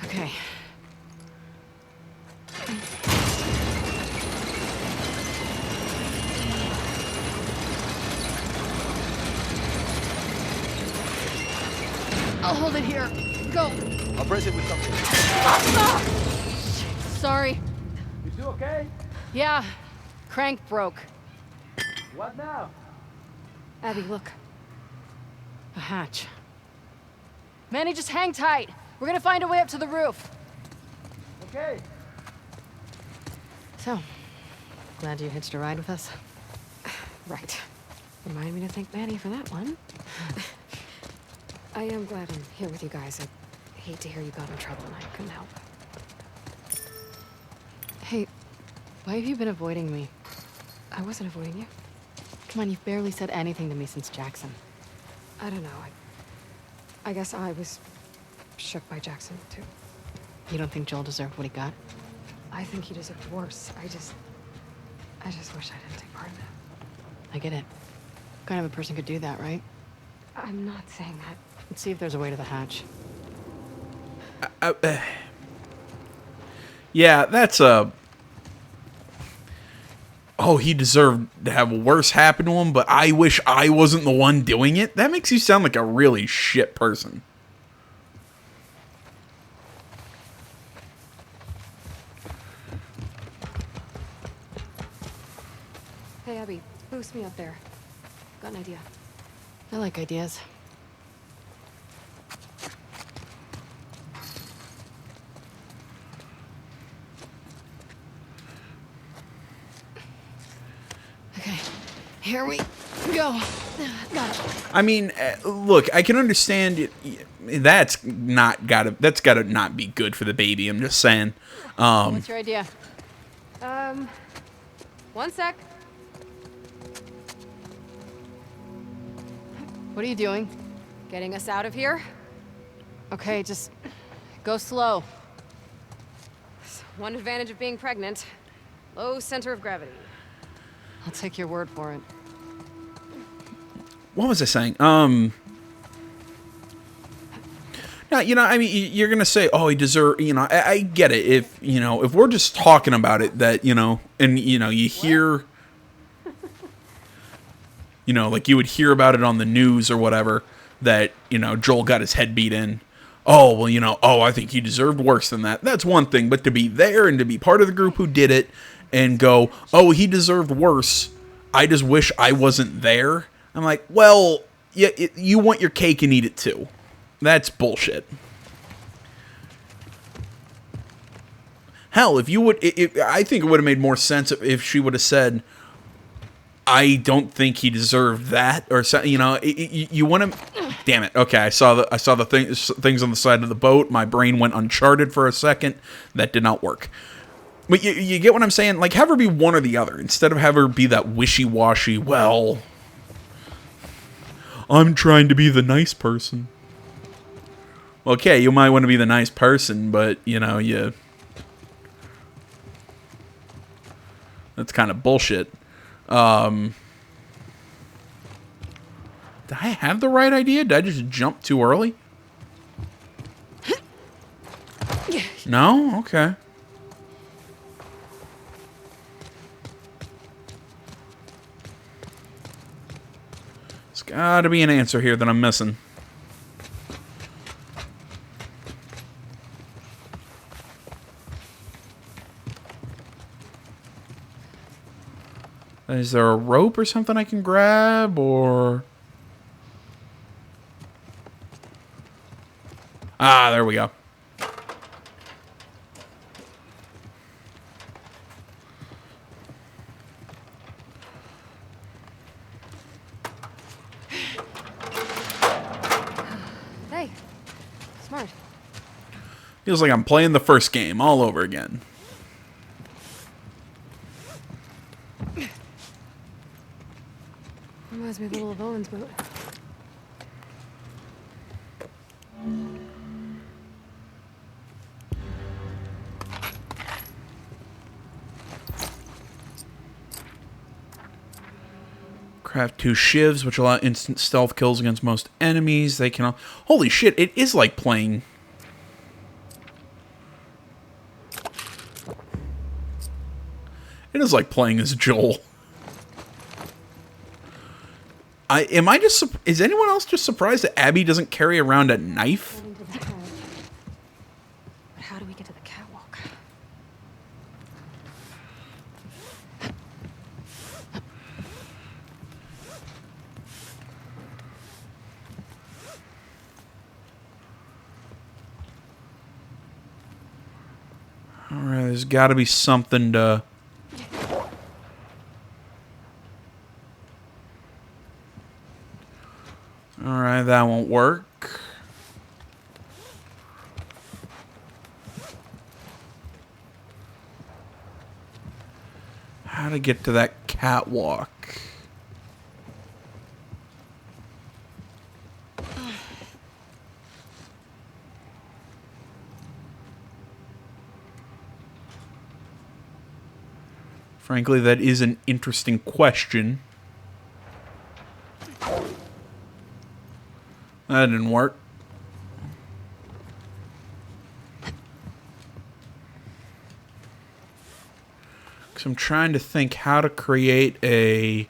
Okay. I'll hold it here. Go.
I'll brace it with something.
Sorry.
You two okay?
Yeah. Crank broke.
What now?
Abby, look. A hatch. Manny, just hang tight. We're gonna find a way up to the roof.
Okay.
So, glad you hitched a ride with us? Right. Remind me to thank Manny for that one.
I am glad I'm here with you guys. I hate to hear you got in trouble and I couldn't help.
Hey, why have you been avoiding me?
I wasn't avoiding you.
Come on, you've barely said anything to me since Jackson.
I don't know. I guess I was shook by Jackson, too.
You don't think Joel deserved what he got?
I think he deserved worse. I just wish I didn't take part in that.
I get it. What kind of a person could do that, right?
I'm not saying that.
Let's see if there's a way to the hatch.
Yeah, that's a... Oh, he deserved to have worse happen to him, but I wish I wasn't the one doing it. That makes you sound like a really shit person.
Hey, Abby, boost me up there. Got an idea.
I like ideas. Okay, here we go. Got it.
I mean, look, I can understand it. That's gotta not be good for the baby. I'm just saying.
What's your idea?
One sec.
What are you doing?
Getting us out of here?
Okay, just go slow.
One advantage of being pregnant. Low center of gravity.
I'll take your word for it.
What was I saying? No, you know, I mean, you're gonna say, "Oh, he deserved." You know, I get it. If we're just talking about it, that and you hear, like you would hear about it on the news or whatever, that Joel got his head beat in. Oh well, I think he deserved worse than that. That's one thing, but to be there and to be part of the group who did it and go, "Oh, he deserved worse. I just wish I wasn't there." I'm like, well, yeah, you want your cake and eat it too. That's bullshit. Hell, if you would, I think it would have made more sense if she would have said, "I don't think he deserved that," or you want to. Damn it. Okay, I saw the things on the side of the boat. My brain went Uncharted for a second. That did not work. But you get what I'm saying? Like, have her be one or the other instead of have her be that wishy-washy. Well, I'm trying to be the nice person. Okay, you might want to be the nice person, but, that's kind of bullshit. Did I have the right idea? Did I just jump too early? No? Okay. There's gotta be an answer here that I'm missing. Is there a rope or something I can grab, or... Ah, there we go.
Hey, smart.
Feels like I'm playing the first game all over again.
Reminds me a little of Owen's boat.
Craft 2 shivs, which allow instant stealth kills against most enemies. They can... Holy shit, it is like playing... It is like playing as Joel. Is anyone else just surprised that Abby doesn't carry around a knife?
But how do we get to the catwalk?
Alright, there's got to be something to... Alright, that won't work. How to get to that catwalk? Frankly, that is an interesting question. That didn't work. Because I'm trying to think how to create a...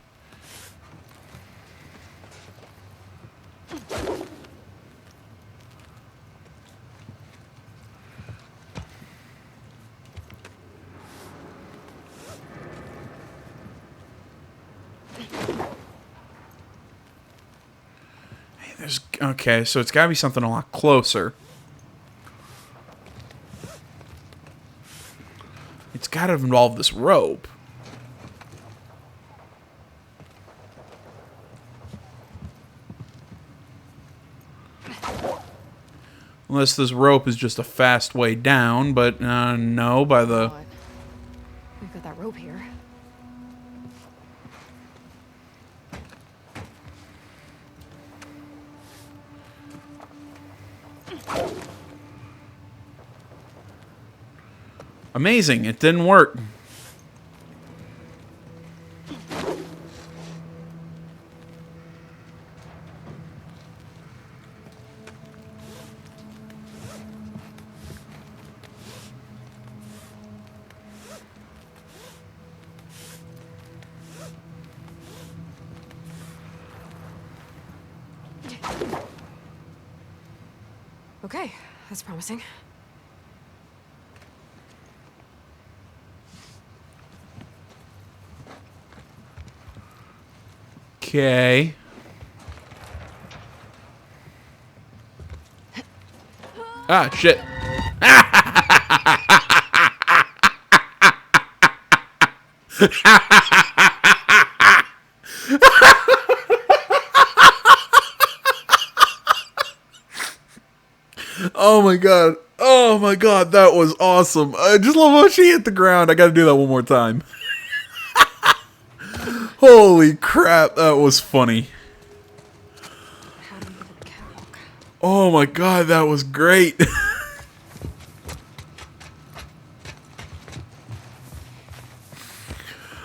Okay, so it's got to be something a lot closer. It's got to involve this rope. Unless this rope is just a fast way down, but no, by the...
We've got that rope here.
Amazing, it didn't work.
Okay, that's promising.
Okay. Ah, shit. Oh my god. Oh my god, that was awesome. I just love how she hit the ground. I gotta do that one more time. Holy crap, that was funny. Oh my god, that was great.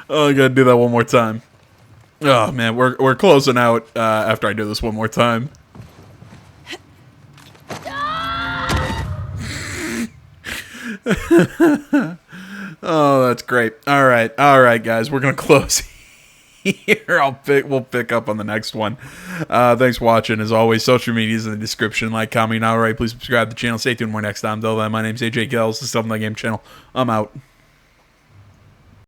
Oh, I gotta do that one more time. Oh man, we're closing out after I do this one more time. Oh, that's great. All right, guys, we're gonna close here. We'll pick up on the next one. Thanks for watching. As always, social media is in the description. Like, comment, alright. Please subscribe to the channel. Stay tuned for next time. Till then, my name's AJ Kells. This is Something Like Game channel. I'm out.